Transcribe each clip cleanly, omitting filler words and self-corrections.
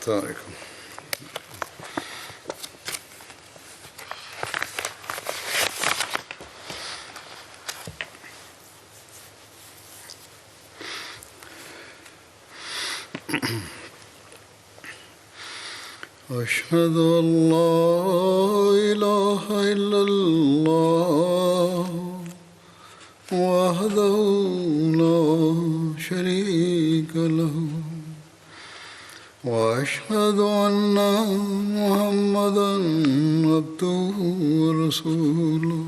السلام علیکم۔ أشهد أن لا إله إلا الله وحده لا شريك له وأشهد أن محمدا عبده ورسوله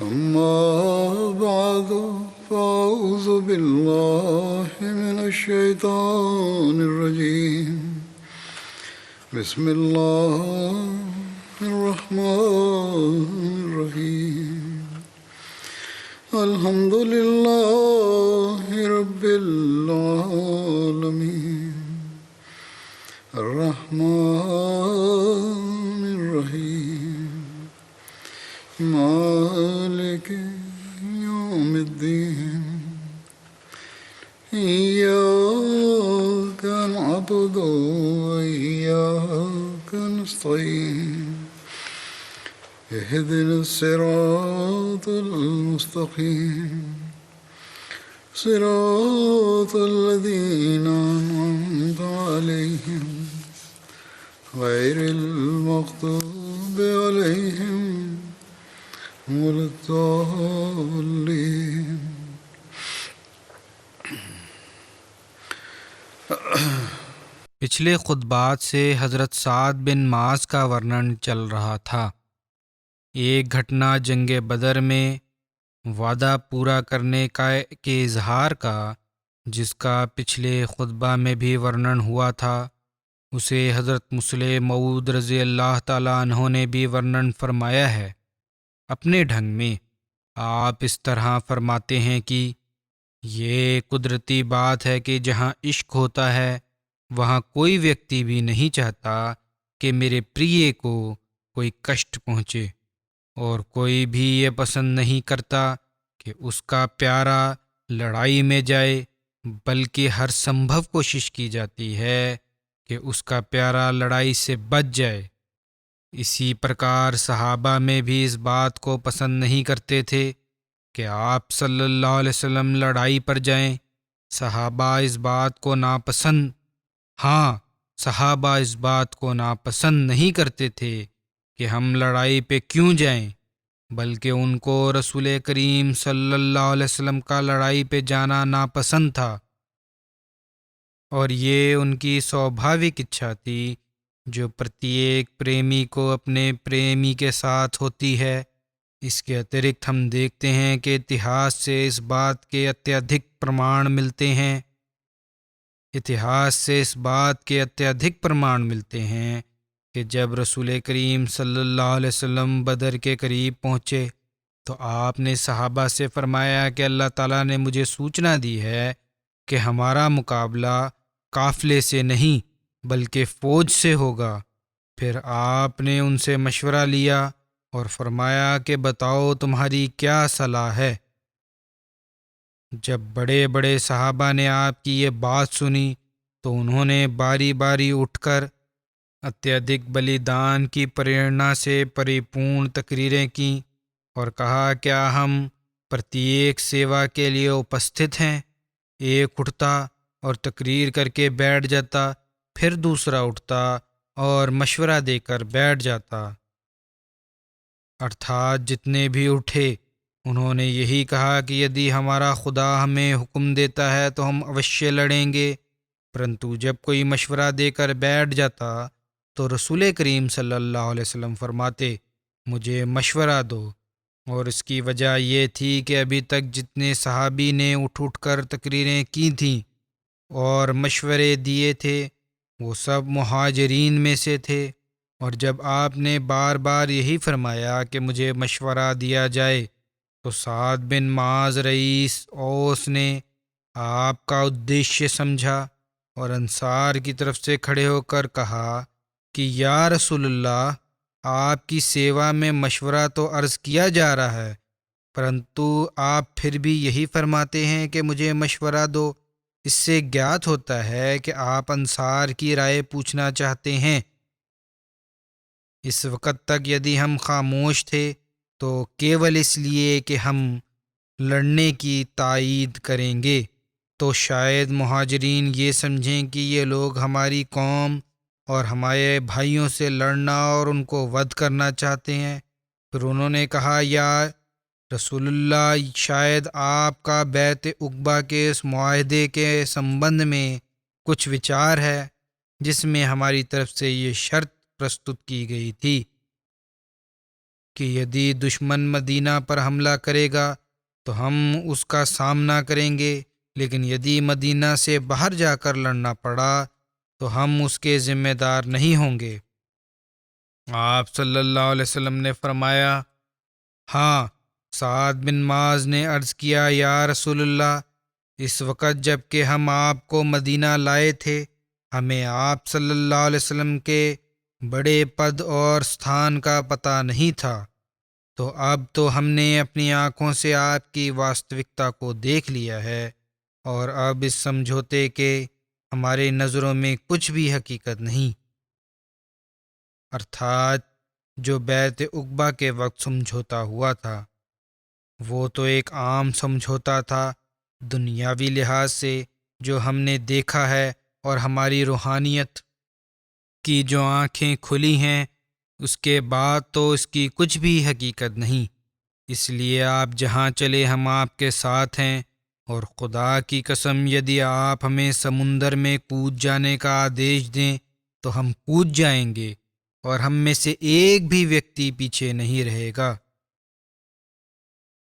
أما بعد فأعوذ بالله من الشيطان الرجيم بسم الله الرحمن الرحيم الحمد لله رب العالمين الرحمن الرحيم مالك يوم الدين إياك نعبد وإياك نستعين اهدنا الصراط المستقيم صراط الذين أنعمت عليهم غير المغضوب عليهم ولا الضالين۔ پچھلے خطبات سے حضرت سعد بن معاذ کا ورنن چل رہا تھا۔ ایک گھٹنا جنگ بدر میں وعدہ پورا کرنے کے اظہار کا، جس کا پچھلے خطبہ میں بھی ورنن ہوا تھا، اسے حضرت مسلح موعود رضی اللہ تعالیٰ عنہ نے بھی ورنن فرمایا ہے۔ اپنے ڈھنگ میں آپ اس طرح فرماتے ہیں کہ یہ قدرتی بات ہے کہ جہاں عشق ہوتا ہے وہاں کوئی ویکتی بھی نہیں چاہتا کہ میرے پریے کو کوئی کشٹ پہنچے، اور کوئی بھی یہ پسند نہیں کرتا کہ اس کا پیارا لڑائی میں جائے، بلکہ ہر سمبھو کوشش کی جاتی ہے کہ اس کا پیارا لڑائی سے بچ جائے۔ اسی پرکار صحابہ میں بھی اس بات کو پسند نہیں کرتے تھے کہ آپ صلی اللہ علیہ وسلم لڑائی پر جائیں۔ صحابہ اس بات کو ناپسند نہیں کرتے تھے کہ ہم لڑائی پہ کیوں جائیں، بلکہ ان کو رسول کریم صلی اللہ علیہ وسلم کا لڑائی پہ جانا ناپسند تھا، اور یہ ان کی سوبھاوک اچھا تھی جو پرتیک پریمی کو اپنے پریمی کے ساتھ ہوتی ہے۔ اس کے اترکت ہم دیکھتے ہیں کہ اتہاس سے اس بات کے اتیادھک پرمان ملتے ہیں کہ جب رسول کریم صلی اللہ علیہ وسلم بدر کے قریب پہنچے تو آپ نے صحابہ سے فرمایا کہ اللہ تعالیٰ نے مجھے سوچنا دی ہے کہ ہمارا مقابلہ قافلے سے نہیں بلکہ فوج سے ہوگا۔ پھر آپ نے ان سے مشورہ لیا اور فرمایا کہ بتاؤ تمہاری کیا صلاح ہے۔ جب بڑے بڑے صحابہ نے آپ کی یہ بات سنی تو انہوں نے باری باری اٹھ کر اتیادھک بلیدان کی پریرنا سے پریپورن تقریریں کیں اور کہا کیا ہم پرتیک سیوا کے لیے اپستھت ہیں؟ ایک اٹھتا اور تقریر کر کے بیٹھ جاتا، پھر دوسرا اٹھتا اور مشورہ دے کر بیٹھ جاتا۔ ارتھات جتنے بھی اٹھے انہوں نے یہی کہا کہ یدی ہمارا خدا ہمیں حکم دیتا ہے تو ہم اوشیہ لڑیں گے، پرنتو جب کوئی مشورہ دے کر بیٹھ جاتا تو رسول کریم صلی اللہ علیہ وسلم فرماتے مجھے مشورہ دو۔ اور اس کی وجہ یہ تھی کہ ابھی تک جتنے صحابی نے اٹھ کر تقریریں کی تھیں اور مشورے دیے تھے وہ سب مہاجرین میں سے تھے، اور جب آپ نے بار بار یہی فرمایا کہ مجھے مشورہ دیا جائے تو سعد بن معاذ رئیس اوس نے آپ کا ادیشیہ سمجھا اور انصار کی طرف سے کھڑے ہو کر کہا کہ یا رسول اللہ، آپ کی سیوا میں مشورہ تو عرض کیا جا رہا ہے، پرنتو آپ پھر بھی یہی فرماتے ہیں کہ مجھے مشورہ دو۔ اس سے گیات ہوتا ہے کہ آپ انصار کی رائے پوچھنا چاہتے ہیں۔ اس وقت تک یدی ہم خاموش تھے تو کیول اس لیے کہ ہم لڑنے کی تائید کریں گے، تو شاید مہاجرین یہ سمجھیں کہ یہ لوگ ہماری قوم اور ہمارے بھائیوں سے لڑنا اور ان کو ود کرنا چاہتے ہیں۔ پھر انہوں نے کہا، یا رسول اللہ، شاید آپ کا بیعت عقبہ کے اس معاہدے کے سمبندھ میں کچھ وچار ہے جس میں ہماری طرف سے یہ شرط پرستت کی گئی تھی کہ یدی دشمن مدینہ پر حملہ کرے گا تو ہم اس کا سامنا کریں گے، لیکن یدی مدینہ سے باہر جا کر لڑنا پڑا تو ہم اس کے ذمہ دار نہیں ہوں گے۔ آپ صلی اللہ علیہ وسلم نے فرمایا، ہاں۔ سعد بن معاذ نے عرض کیا، یا رسول اللہ، اس وقت جب کہ ہم آپ کو مدینہ لائے تھے ہمیں آپ صلی اللہ علیہ وسلم کے بڑے پد اور ستھان کا پتہ نہیں تھا، تو اب تو ہم نے اپنی آنکھوں سے آپ کی واستوکتا کو دیکھ لیا ہے، اور اب اس سمجھوتے کے ہمارے نظروں میں کچھ بھی حقیقت نہیں، ارتھات جو بیعت عقبہ کے وقت سمجھوتا ہوا تھا وہ تو ایک عام سمجھوتا تھا دنیاوی لحاظ سے جو ہم نے دیکھا ہے، اور ہماری روحانیت کی جو آنکھیں کھلی ہیں اس کے بعد تو اس کی کچھ بھی حقیقت نہیں۔ اس لیے آپ جہاں چلے ہم آپ کے ساتھ ہیں، اور خدا کی قسم یدی آپ ہمیں سمندر میں کود جانے کا آدیش دیں تو ہم کود جائیں گے، اور ہم میں سے ایک بھی ویکتی پیچھے نہیں رہے گا۔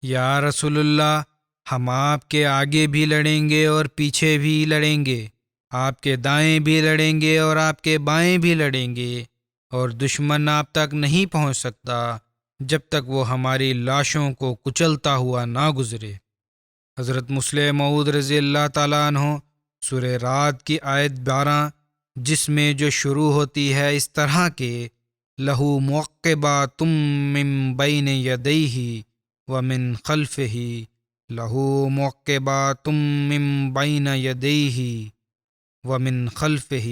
یا رسول اللہ، ہم آپ کے آگے بھی لڑیں گے اور پیچھے بھی لڑیں گے، آپ کے دائیں بھی لڑیں گے اور آپ کے بائیں بھی لڑیں گے، اور دشمن آپ تک نہیں پہنچ سکتا جب تک وہ ہماری لاشوں کو کچلتا ہوا نہ گزرے۔ حضرت مسلم موعود رضی اللہ تعالیٰ عنہ سورہ رعد کی آیت 12 جس میں جو شروع ہوتی ہے اس طرح کہ لہو معقبات من بین یدیہ ومن خلفہ، لہو معقبات من بین یدیہ ومن خلفہ،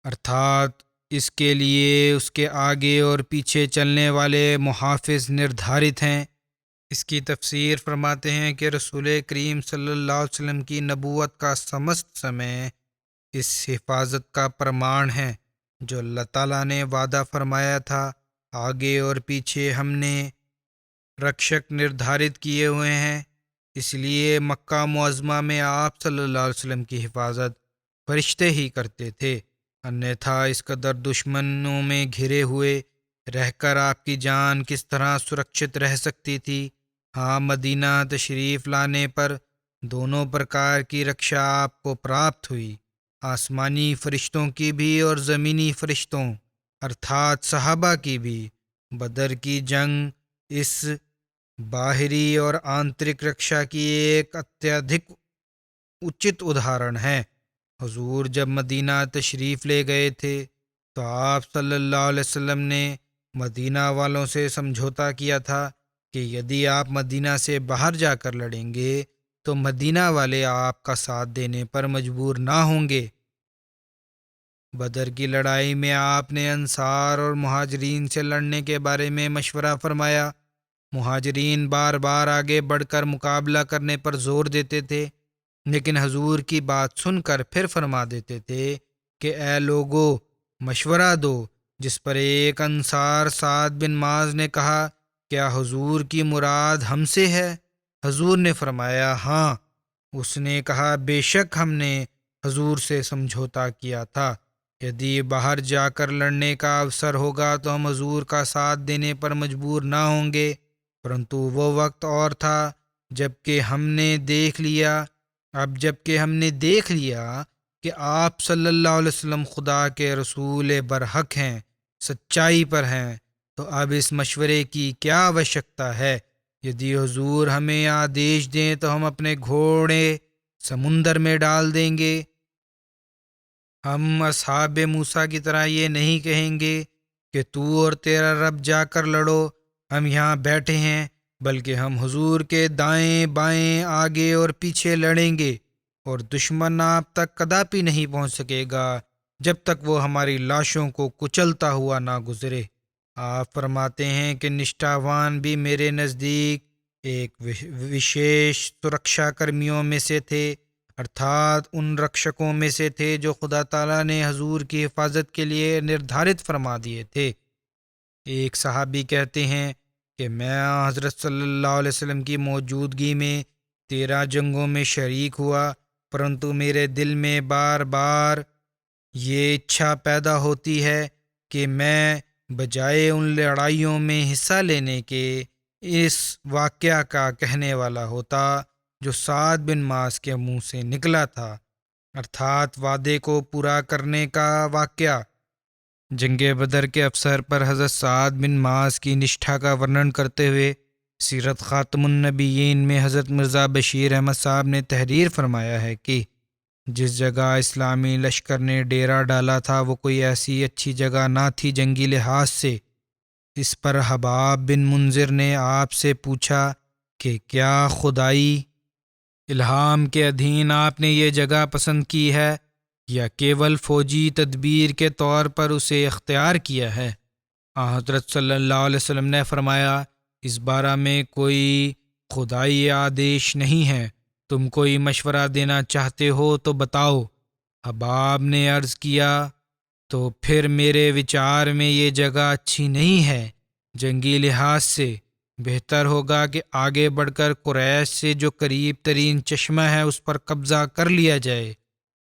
ارتھات اس کے لیے اس کے آگے اور پیچھے چلنے والے محافظ نردھارت ہیں۔ اس کی تفسیر فرماتے ہیں کہ رسول کریم صلی اللہ علیہ وسلم کی نبوت کا سمست سمے اس حفاظت کا پرمان ہے جو اللہ تعالیٰ نے وعدہ فرمایا تھا۔ آگے اور پیچھے ہم نے رکشک نردھارت کیے ہوئے ہیں، اس لیے مکہ معظمہ میں آپ صلی اللہ علیہ وسلم کی حفاظت فرشتے ہی کرتے تھے، انیتھا اس قدر دشمنوں میں گھرے ہوئے رہ کر آپ کی جان کس طرح سرکشت رہ سکتی تھی۔ ہاں، مدینہ تشریف لانے پر دونوں پرکار کی رکشا آپ کو پراپت ہوئی، آسمانی فرشتوں کی بھی اور زمینی فرشتوں ارتھات صحابہ کی بھی۔ بدر کی جنگ اس باہری اور آنترک رکشا کی ایک اتیادھک اچت ادھارن ہے۔ حضور جب مدینہ تشریف لے گئے تھے تو آپ صلی اللہ علیہ وسلم نے مدینہ والوں سے سمجھوتا کیا تھا کہ یدی آپ مدینہ سے باہر جا کر لڑیں گے تو مدینہ والے آپ کا ساتھ دینے پر مجبور نہ ہوں گے۔ بدر کی لڑائی میں آپ نے انصار اور مہاجرین سے لڑنے کے بارے میں مشورہ فرمایا۔ مہاجرین بار بار آگے بڑھ کر مقابلہ کرنے پر زور دیتے تھے، لیکن حضور کی بات سن کر پھر فرما دیتے تھے کہ اے لوگو، مشورہ دو، جس پر ایک انصار سعد بن معاذ نے کہا، کیا حضور کی مراد ہم سے ہے؟ حضور نے فرمایا، ہاں۔ اس نے کہا، بے شک ہم نے حضور سے سمجھوتا کیا تھا، یدی باہر جا کر لڑنے کا اوسر ہوگا تو ہم حضور کا ساتھ دینے پر مجبور نہ ہوں گے، پرنتو وہ وقت اور تھا جب کہ ہم نے دیکھ لیا کہ آپ صلی اللہ علیہ وسلم خدا کے رسول برحق ہیں، سچائی پر ہیں، تو اب اس مشورے کی کیا آوشکتا ہے؟ یدی حضور ہمیں آدیش دیں تو ہم اپنے گھوڑے سمندر میں ڈال دیں گے۔ ہم اصحاب موسیٰ کی طرح یہ نہیں کہیں گے کہ تو اور تیرا رب جا کر لڑو، ہم یہاں بیٹھے ہیں، بلکہ ہم حضور کے دائیں بائیں، آگے اور پیچھے لڑیں گے، اور دشمن آپ تک کداپی نہیں پہنچ سکے گا جب تک وہ ہماری لاشوں کو کچلتا ہوا نہ گزرے۔ آپ فرماتے ہیں کہ نشٹاوان بھی میرے نزدیک ایک وشیش سرکشا کرمیوں میں سے تھے، ارتھات ان رکشکوں میں سے تھے جو خدا تعالیٰ نے حضور کی حفاظت کے لیے نردھارت فرما دیے تھے۔ ایک صحابی کہتے ہیں کہ میں حضرت صلی اللہ علیہ وسلم کی موجودگی میں 13 جنگوں میں شریک ہوا، پرنتو میرے دل میں بار بار یہ اچھا پیدا ہوتی ہے کہ میں بجائے ان لڑائیوں میں حصہ لینے کے اس واقعہ کا کہنے والا ہوتا جو سعد بن معاذ کے منہ سے نکلا تھا، ارتھات وعدے کو پورا کرنے کا واقعہ۔ جنگ بدر کے افسر پر حضرت سعد بن معاذ کی نشٹھا کا ورنن کرتے ہوئے سیرت خاتم النبیین میں حضرت مرزا بشیر احمد صاحب نے تحریر فرمایا ہے کہ جس جگہ اسلامی لشکر نے ڈیرا ڈالا تھا وہ کوئی ایسی اچھی جگہ نہ تھی جنگی لحاظ سے۔ اس پر حباب بن منذر نے آپ سے پوچھا کہ کیا خدائی الہام کے ادھین آپ نے یہ جگہ پسند کی ہے یا کیول فوجی تدبیر کے طور پر اسے اختیار کیا ہے؟ حضرت صلی اللہ علیہ وسلم نے فرمایا، اس بارے میں کوئی خدائی آدیش نہیں ہے، تم کوئی مشورہ دینا چاہتے ہو تو بتاؤ۔ حباب نے عرض کیا، تو پھر میرے وچار میں یہ جگہ اچھی نہیں ہے، جنگی لحاظ سے بہتر ہوگا کہ آگے بڑھ کر قریش سے جو قریب ترین چشمہ ہے اس پر قبضہ کر لیا جائے۔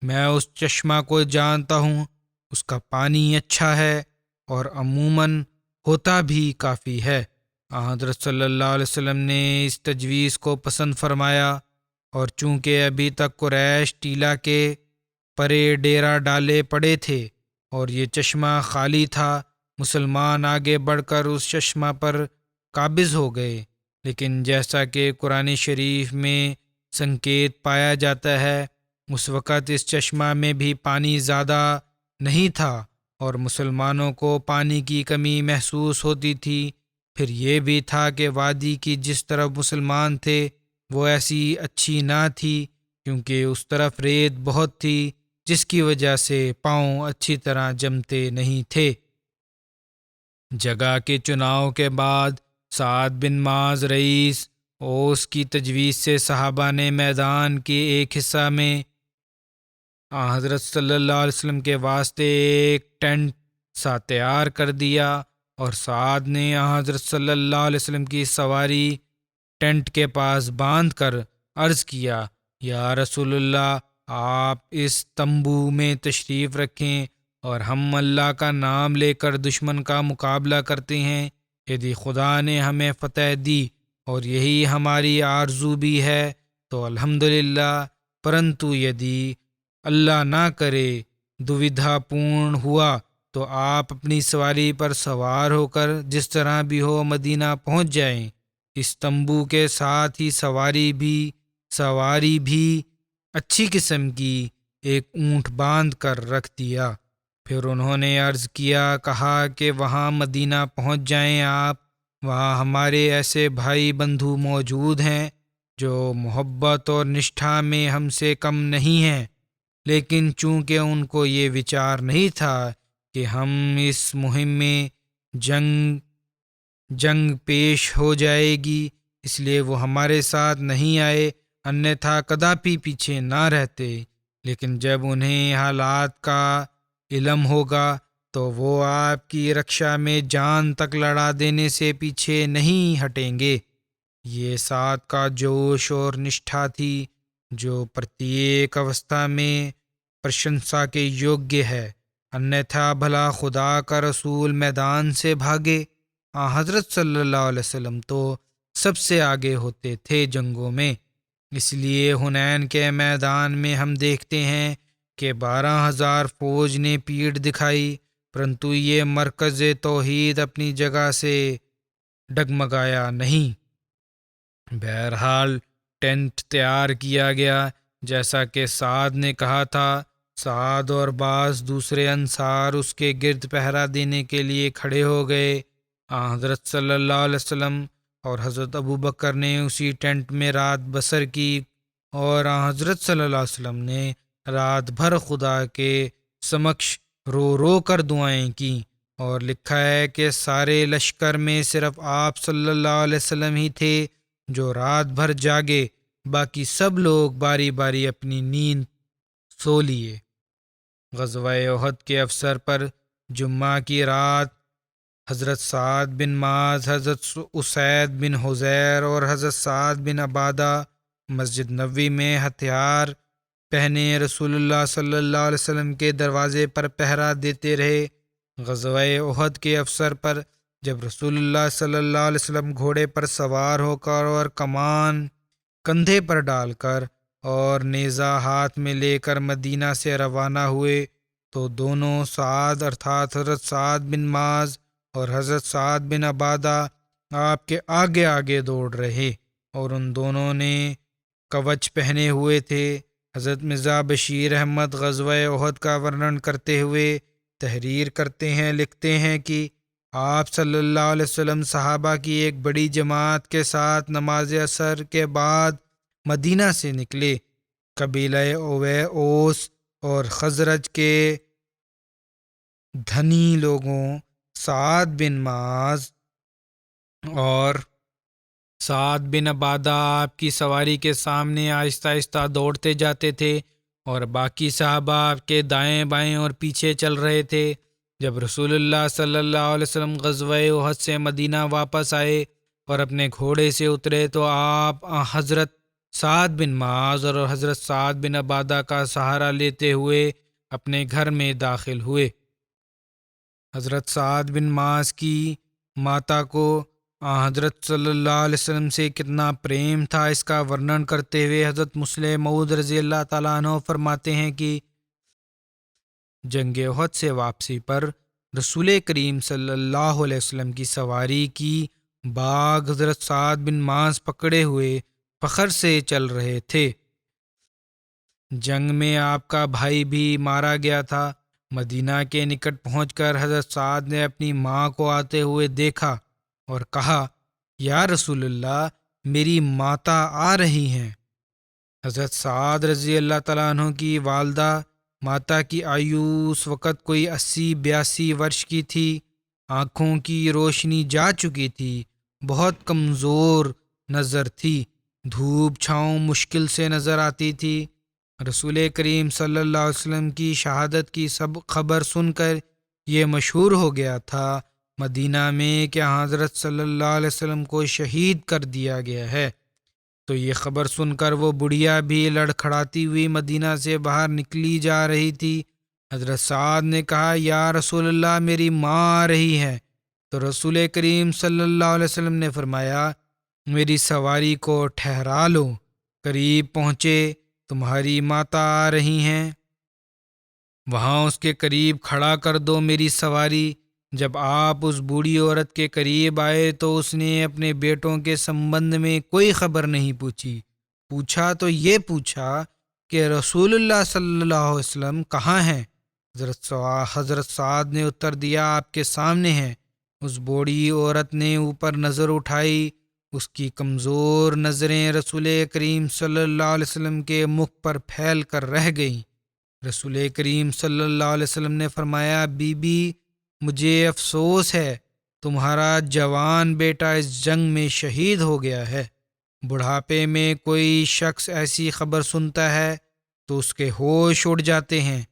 میں اس چشمہ کو جانتا ہوں، اس کا پانی اچھا ہے اور عموماً ہوتا بھی کافی ہے۔ حضرت صلی اللہ علیہ وسلم نے اس تجویز کو پسند فرمایا، اور چونکہ ابھی تک قریش ٹیلا کے پرے ڈیرا ڈالے پڑے تھے اور یہ چشمہ خالی تھا، مسلمان آگے بڑھ کر اس چشمہ پر قابض ہو گئے، لیکن جیسا کہ قرآن شریف میں سنکیت پایا جاتا ہے اس وقت اس چشمہ میں بھی پانی زیادہ نہیں تھا اور مسلمانوں کو پانی کی کمی محسوس ہوتی تھی۔ پھر یہ بھی تھا کہ وادی کی جس طرف مسلمان تھے وہ ایسی اچھی نہ تھی کیونکہ اس طرف ریت بہت تھی، جس کی وجہ سے پاؤں اچھی طرح جمتے نہیں تھے۔ جگہ کے چناؤ کے بعد سعد بن معاذ رئیس اوس کی تجویز سے صحابہ نے میدان کے ایک حصہ میں حضرت صلی اللہ علیہ وسلم کے واسطے ایک ٹینٹ سا تیار کر دیا، اور سعد نے حضرت صلی اللہ علیہ وسلم کی سواری ٹینٹ کے پاس باندھ کر عرض کیا، یا رسول اللہ، آپ اس تمبو میں تشریف رکھیں اور ہم اللہ کا نام لے کر دشمن کا مقابلہ کرتے ہیں۔ یدی خدا نے ہمیں فتح دی اور یہی ہماری آرزو بھی ہے تو الحمدللہ، پرنتو یدی اللہ نہ کرے دویدھا پورن ہوا تو آپ اپنی سواری پر سوار ہو کر جس طرح بھی ہو مدینہ پہنچ جائیں۔ اس تمبو کے ساتھ ہی سواری بھی اچھی قسم کی ایک اونٹ باندھ کر رکھ دیا۔ پھر انہوں نے عرض کہا کہ وہاں مدینہ پہنچ جائیں آپ، وہاں ہمارے ایسے بھائی بندھو موجود ہیں جو محبت اور نشٹھا میں ہم سے کم نہیں ہیں، لیکن چونکہ ان کو یہ وچار نہیں تھا کہ ہم اس مہم میں جنگ پیش ہو جائے گی، اس لیے وہ ہمارے ساتھ نہیں آئے، انیتھا کداپی پیچھے نہ رہتے، لیکن جب انہیں حالات کا علم ہوگا تو وہ آپ کی رکشا میں جان تک لڑا دینے سے پیچھے نہیں ہٹیں گے۔ یہ سعد کا جوش اور نشٹھا تھی جو پرتیک اوستھا میں پرشنسا کے یوگیہ ہے، انیتھا بھلا خدا کا رسول میدان سے بھاگے۔ حضرت صلی اللہ علیہ وسلم تو سب سے آگے ہوتے تھے جنگوں میں، اس لیے حنین کے میدان میں ہم دیکھتے ہیں کہ 12,000 فوج نے پیٹھ دکھائی، پرنتو یہ مرکز توحید اپنی جگہ سے ڈگمگایا نہیں۔ بہرحال ٹینٹ تیار کیا گیا جیسا کہ سعد نے کہا تھا۔ سعد اور بعض دوسرے انصار اس کے گرد پہرا دینے کے لیے کھڑے ہو گئے۔ حضرت صلی اللہ علیہ وسلم اور حضرت ابوبکر نے اسی ٹینٹ میں رات بسر کی اور حضرت صلی اللہ علیہ وسلم نے رات بھر خدا کے سمکش رو رو کر دعائیں کیں، اور لکھا ہے کہ سارے لشکر میں صرف آپ صلی اللہ علیہ وسلم ہی تھے جو رات بھر جاگے، باقی سب لوگ باری باری اپنی نیند سو لیے۔ غزوہ احد کے افسر پر جمعہ کی رات حضرت سعد بن معاذ، حضرت اسید بن حضیر اور حضرت سعد بن عبادہ مسجد نبوی میں ہتھیار پہنے رسول اللہ صلی اللہ علیہ وسلم کے دروازے پر پہرا دیتے رہے۔ غزوہ احد کے افسر پر جب رسول اللہ صلی اللہ علیہ وسلم گھوڑے پر سوار ہو کر اور کمان کندھے پر ڈال کر اور نیزہ ہاتھ میں لے کر مدینہ سے روانہ ہوئے، تو دونوں سعد ارتھات حضرت سعد بن معاذ اور حضرت سعد بن عبادہ آپ کے آگے آگے دوڑ رہے، اور ان دونوں نے کوچ پہنے ہوئے تھے۔ حضرت مرزا بشیر احمد غزوہ احد کا ورنن کرتے ہوئے تحریر کرتے ہیں، لکھتے ہیں کہ آپ صلی اللہ علیہ وسلم صحابہ کی ایک بڑی جماعت کے ساتھ نماز عصر کے بعد مدینہ سے نکلے۔ قبیلہ اوس اور خزرج کے دھنی لوگوں سعد بن معاذ اور سعد بن عبادہ آپ کی سواری کے سامنے آہستہ آہستہ دوڑتے جاتے تھے، اور باقی صحابہ آپ کے دائیں بائیں اور پیچھے چل رہے تھے۔ جب رسول اللہ صلی اللہ علیہ وسلم غزوہ احد سے مدینہ واپس آئے اور اپنے گھوڑے سے اترے، تو آپ حضرت سعد بن معاذ اور حضرت سعد بن عبادہ کا سہارا لیتے ہوئے اپنے گھر میں داخل ہوئے۔ حضرت سعد بن معاذ کی ماتا کو حضرت صلی اللہ علیہ وسلم سے کتنا پریم تھا، اس کا ورنن کرتے ہوئے حضرت مسلم موعود رضی اللہ تعالیٰ عنہ فرماتے ہیں کہ جنگ احد سے واپسی پر رسول کریم صلی اللہ علیہ وسلم کی سواری کی باغ حضرت سعد بن معاذ پکڑے ہوئے فخر سے چل رہے تھے۔ جنگ میں آپ کا بھائی بھی مارا گیا تھا۔ مدینہ کے نکٹ پہنچ کر حضرت سعد نے اپنی ماں کو آتے ہوئے دیکھا اور کہا، یا رسول اللہ، میری ماتا آ رہی ہیں۔ حضرت سعد رضی اللہ تعالیٰ عنہ کی والدہ ماتا کی آیو اس وقت کوئی 80-82 ورش کی تھی۔ آنکھوں کی روشنی جا چکی تھی، بہت کمزور نظر تھی، دھوپ چھاؤں مشکل سے نظر آتی تھی۔ رسول کریم صلی اللہ علیہ وسلم کی شہادت کی سب خبر سن کر یہ مشہور ہو گیا تھا مدینہ میں کہ حضرت صلی اللہ علیہ وسلم کو شہید کر دیا گیا ہے۔ تو یہ خبر سن کر وہ بڑھیا بھی لڑکھڑاتی ہوئی مدینہ سے باہر نکلی جا رہی تھی۔ حضرت سعد نے کہا، یا رسول اللہ، میری ماں آ رہی ہے۔ تو رسول کریم صلی اللہ علیہ وسلم نے فرمایا، میری سواری کو ٹھہرا لو، قریب پہنچے، تمہاری ماتا آ رہی ہیں، وہاں اس کے قریب کھڑا کر دو میری سواری۔ جب آپ اس بوڑھی عورت کے قریب آئے تو اس نے اپنے بیٹوں کے سمبند میں کوئی خبر نہیں پوچھا تو یہ پوچھا کہ رسول اللہ صلی اللہ علیہ وسلم کہاں ہیں؟ حضرت سعد نے اتر دیا، آپ کے سامنے ہیں۔ اس بوڑھی عورت نے اوپر نظر اٹھائی، اس کی کمزور نظریں رسول کریم صلی اللہ علیہ وسلم کے مکھ پر پھیل کر رہ گئیں۔ رسول کریم صلی اللہ علیہ وسلم نے فرمایا، بی بی، مجھے افسوس ہے، تمہارا جوان بیٹا اس جنگ میں شہید ہو گیا ہے۔ بڑھاپے میں کوئی شخص ایسی خبر سنتا ہے تو اس کے ہوش اڑ جاتے ہیں،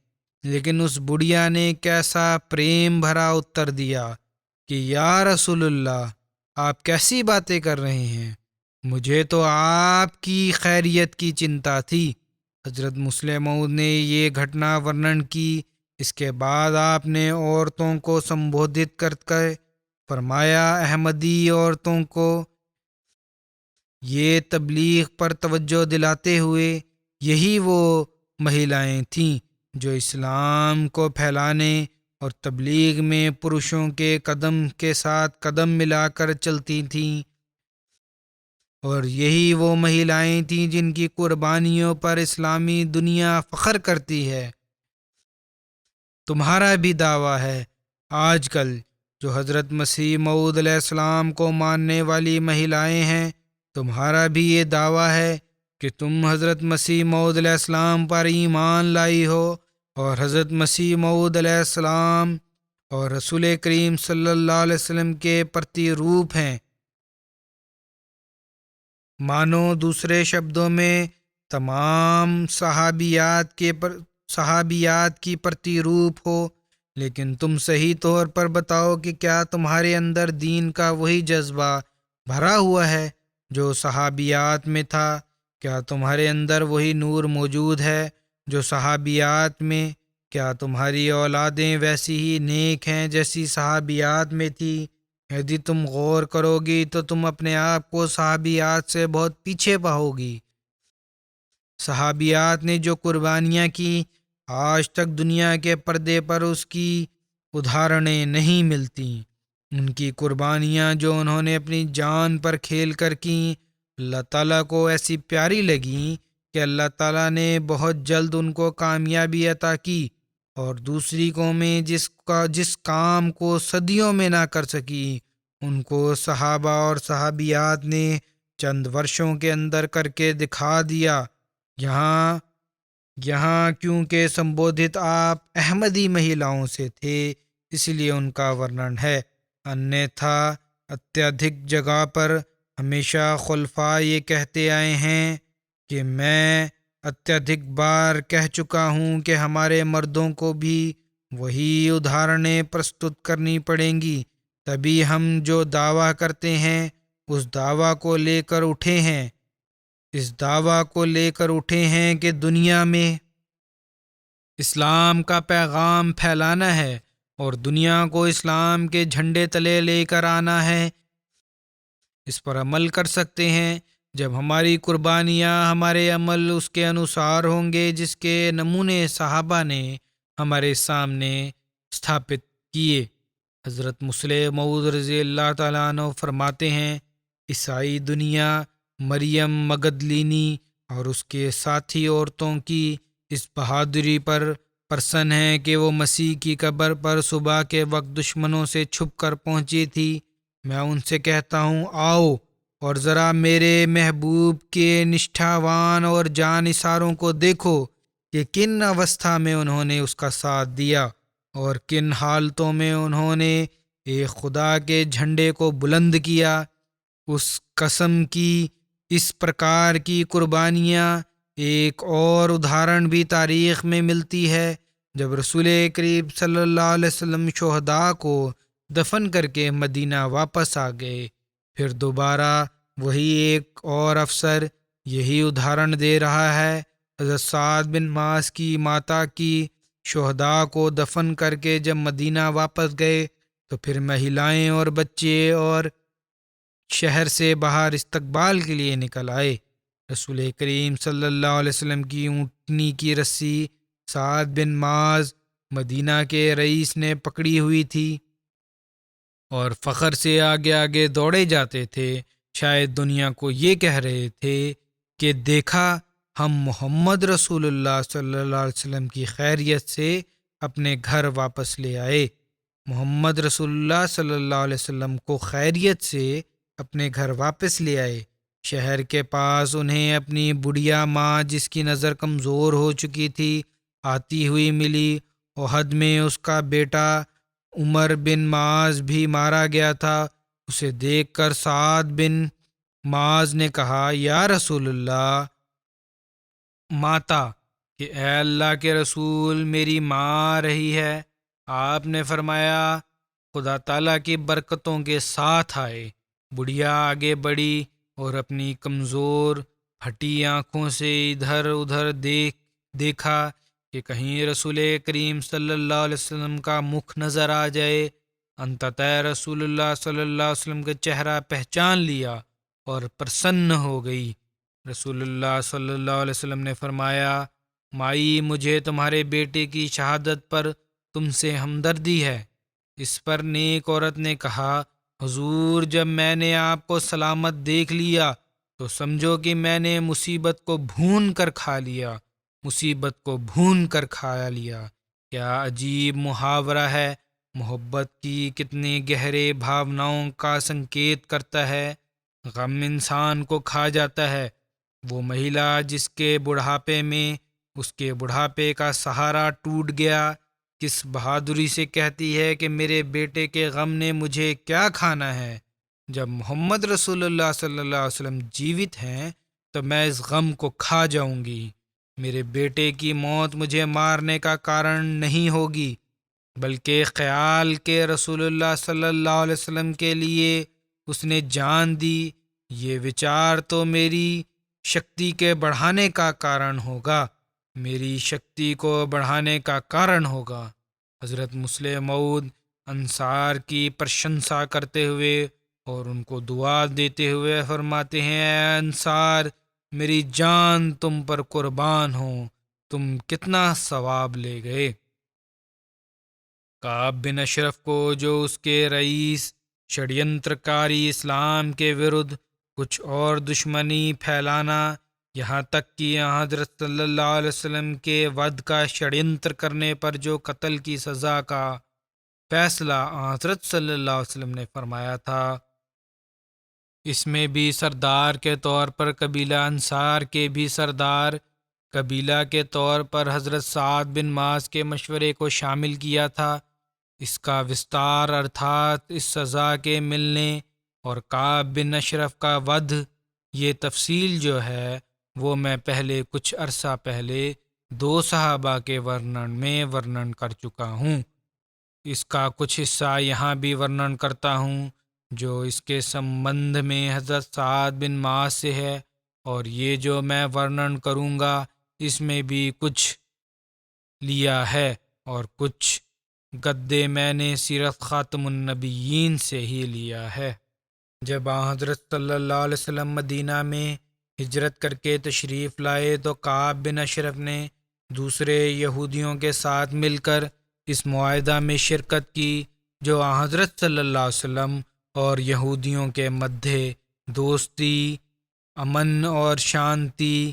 لیکن اس بڑھیا نے کیسا پریم بھرا اتر دیا کہ یا رسول اللہ، آپ کیسی باتیں کر رہے ہیں، مجھے تو آپ کی خیریت کی چنتا تھی۔ حضرت مسلم موعود نے یہ گھٹنا ورنن کی۔ اس کے بعد آپ نے عورتوں کو سمبودھت کر کے فرمایا، احمدی عورتوں کو یہ تبلیغ پر توجہ دلاتے ہوئے، یہی وہ مہیلائیں تھیں جو اسلام کو پھیلانے اور تبلیغ میں پروشوں کے قدم کے ساتھ قدم ملا کر چلتی تھیں، اور یہی وہ مہیلائیں تھیں جن کی قربانیوں پر اسلامی دنیا فخر کرتی ہے۔ تمہارا بھی دعویٰ ہے آج کل جو حضرت مسیح موعود علیہ السلام کو ماننے والی مہیلائیں ہیں، تمہارا بھی یہ دعویٰ ہے کہ تم حضرت مسیح موعود علیہ السلام پر ایمان لائی ہو، اور حضرت مسیح موعود علیہ السلام اور رسول کریم صلی اللہ علیہ وسلم کے پرتی روپ ہیں۔ مانو دوسرے شبدوں میں تمام صحابیات کی پرتی روپ ہو، لیکن تم صحیح طور پر بتاؤ کہ کیا تمہارے اندر دین کا وہی جذبہ بھرا ہوا ہے جو صحابیات میں تھا؟ کیا تمہارے اندر وہی نور موجود ہے جو صحابیات میں؟ کیا تمہاری اولادیں ویسی ہی نیک ہیں جیسی صحابیات میں تھی؟ یدی تم غور کرو گی تو تم اپنے آپ کو صحابیات سے بہت پیچھے پاؤ گی۔ صحابیات نے جو قربانیاں کی، آج تک دنیا کے پردے پر اس کی ادھارنیں نہیں ملتی۔ ان کی قربانیاں جو انہوں نے اپنی جان پر کھیل کر کیں، اللہ تعالیٰ کو ایسی پیاری لگیں کہ اللہ تعالیٰ نے بہت جلد ان کو کامیابی عطا کی، اور دوسری قومیں جس کام کو صدیوں میں نہ کر سکی، ان کو صحابہ اور صحابیات نے چند ورشوں کے اندر کر کے دکھا دیا۔ یہاں کیونکہ سمبودھت آپ احمدی مہیلاؤں سے تھے، اس لیے ان کا ورنن ہے۔ انیتھا اتیادھک جگہ پر ہمیشہ خلفاء یہ کہتے آئے ہیں کہ میں اتیادھک بار کہہ چکا ہوں کہ ہمارے مردوں کو بھی وہی ادھارنیں پرستت کرنی پڑیں گی، تبھی ہم جو دعویٰ کرتے ہیں اس دعویٰ کو لے کر اٹھے ہیں۔ اس دعویٰ کو لے کر اٹھے ہیں کہ دنیا میں اسلام کا پیغام پھیلانا ہے اور دنیا کو اسلام کے جھنڈے تلے لے کر آنا ہے۔ اس پر عمل کر سکتے ہیں جب ہماری قربانیاں، ہمارے عمل اس کے انوسار ہوں گے جس کے نمونے صحابہ نے ہمارے سامنے استھاپت کیے۔ حضرت مسلم موعود رضی اللہ تعالیٰ عنہ فرماتے ہیں، عیسائی دنیا مریم مگدلینی اور اس کے ساتھی عورتوں کی اس بہادری پر پرسن ہے کہ وہ مسیح کی قبر پر صبح کے وقت دشمنوں سے چھپ کر پہنچی تھی۔ میں ان سے کہتا ہوں، آؤ اور ذرا میرے محبوب کے نشٹھاوان اور جانثاروں کو دیکھو کہ کن اوستھا میں انہوں نے اس کا ساتھ دیا اور کن حالتوں میں انہوں نے ایک خدا کے جھنڈے کو بلند کیا۔ اس قسم کی اس پرکار کی قربانیاں ایک اور ادھارن بھی تاریخ میں ملتی ہے، جب رسول کریم صلی اللہ علیہ وسلم شہداء کو دفن کر کے مدینہ واپس آ گئے، پھر دوبارہ وہی ایک اور افسر یہی ادھارن دے رہا ہے۔ حضرت سعد بن معاذ کی ماتا کی شہداء کو دفن کر کے جب مدینہ واپس گئے تو پھر مہیلائیں اور بچے اور شہر سے باہر استقبال کے لیے نکل آئے۔ رسول کریم صلی اللہ علیہ وسلم کی اونٹنی کی رسی سعد بن معاذ مدینہ کے رئیس نے پکڑی ہوئی تھی اور فخر سے آگے آگے دوڑے جاتے تھے، شاید دنیا کو یہ کہہ رہے تھے کہ دیکھا، ہم محمد رسول اللہ صلی اللہ علیہ وسلم کی خیریت سے اپنے گھر واپس لے آئے۔ محمد رسول اللہ صلی اللہ علیہ وسلم کو خیریت سے اپنے گھر واپس لے آئے۔ شہر کے پاس انہیں اپنی بڑھیا ماں جس کی نظر کمزور ہو چکی تھی آتی ہوئی ملی۔ احد میں اس کا بیٹا عمر بن معاذ بھی مارا گیا تھا۔ اسے دیکھ کر سعد بن معاذ نے کہا، یا رسول اللہ، ماتا، کہ اے اللہ کے رسول، میری ماں آ رہی ہے۔ آپ نے فرمایا، خدا تعالیٰ کی برکتوں کے ساتھ آئے۔ بڑھیا آگے بڑھی اور اپنی کمزور پھٹی آنکھوں سے ادھر ادھر دیکھا کہ کہیں رسول کریم صلی اللہ علیہ وسلم کا مکھ نظر آ جائے۔ انتتہ رسول اللہ صلی اللہ علیہ وسلم کا چہرہ پہچان لیا اور پرسن ہو گئی۔ رسول اللہ صلی اللہ علیہ وسلم نے فرمایا، مائی، مجھے تمہارے بیٹے کی شہادت پر تم سے ہمدردی ہے۔ اس پر نیک عورت نے کہا، حضور، جب میں نے آپ کو سلامت دیکھ لیا تو سمجھو کہ میں نے مصیبت کو بھون کر کھا لیا، مصیبت کو بھون کر کھا لیا۔ کیا عجیب محاورہ ہے، محبت کی کتنے گہرے بھاوناؤں کا سنکیت کرتا ہے۔ غم انسان کو کھا جاتا ہے، وہ مہیلا جس کے بڑھاپے میں اس کے بڑھاپے کا سہارا ٹوٹ گیا کس بہادری سے کہتی ہے کہ میرے بیٹے کے غم نے مجھے کیا کھانا ہے؟ جب محمد رسول اللہ صلی اللہ علیہ وسلم جیوت ہیں تو میں اس غم کو کھا جاؤں گی۔ میرے بیٹے کی موت مجھے مارنے کا کارن نہیں ہوگی، بلکہ خیال کہ رسول اللہ صلی اللہ علیہ وسلم کے لیے اس نے جان دی، یہ وچار تو میری شکتی کے بڑھانے کا کارن ہوگا، میری شکتی کو بڑھانے کا کارن ہوگا۔ حضرت مسلم موعود انصار کی پرشنسا کرتے ہوئے اور ان کو دعا دیتے ہوئے فرماتے ہیں، اے انصار، میری جان تم پر قربان ہو، تم کتنا ثواب لے گئے۔ کعب بن اشرف کو جو اس کے رئیس شڑینترکاری اسلام کے ورد کچھ اور دشمنی پھیلانا، یہاں تک کہ حضرت صلی اللہ علیہ وسلم کے ود کا شڑینتر کرنے پر جو قتل کی سزا کا فیصلہ حضرت صلی اللہ علیہ وسلم نے فرمایا تھا، اس میں بھی سردار کے طور پر قبیلہ انصار کے بھی سردار قبیلہ کے طور پر حضرت سعد بن معاذ کے مشورے کو شامل کیا تھا۔ اس کا وستار ارتھات اس سزا کے ملنے اور کعب بن اشرف کا ودھ، یہ تفصیل جو ہے وہ میں پہلے کچھ عرصہ پہلے 2 صحابہ کے ورنن میں ورنن کر چکا ہوں۔ اس کا کچھ حصہ یہاں بھی ورنن کرتا ہوں جو اس کے سمبندھ میں حضرت سعد بن معاذ سے ہے، اور یہ جو میں ورنن کروں گا اس میں بھی کچھ لیا ہے اور کچھ گدے میں نے سیرت خاتم النبیین سے ہی لیا ہے۔ جب حضرت صلی اللہ علیہ وسلم مدینہ میں ہجرت کر کے تشریف لائے تو کعب بن اشرف نے دوسرے یہودیوں کے ساتھ مل کر اس معاہدہ میں شرکت کی جو حضرت صلی اللہ علیہ وسلم اور یہودیوں کے مدھے دوستی، امن اور شانتی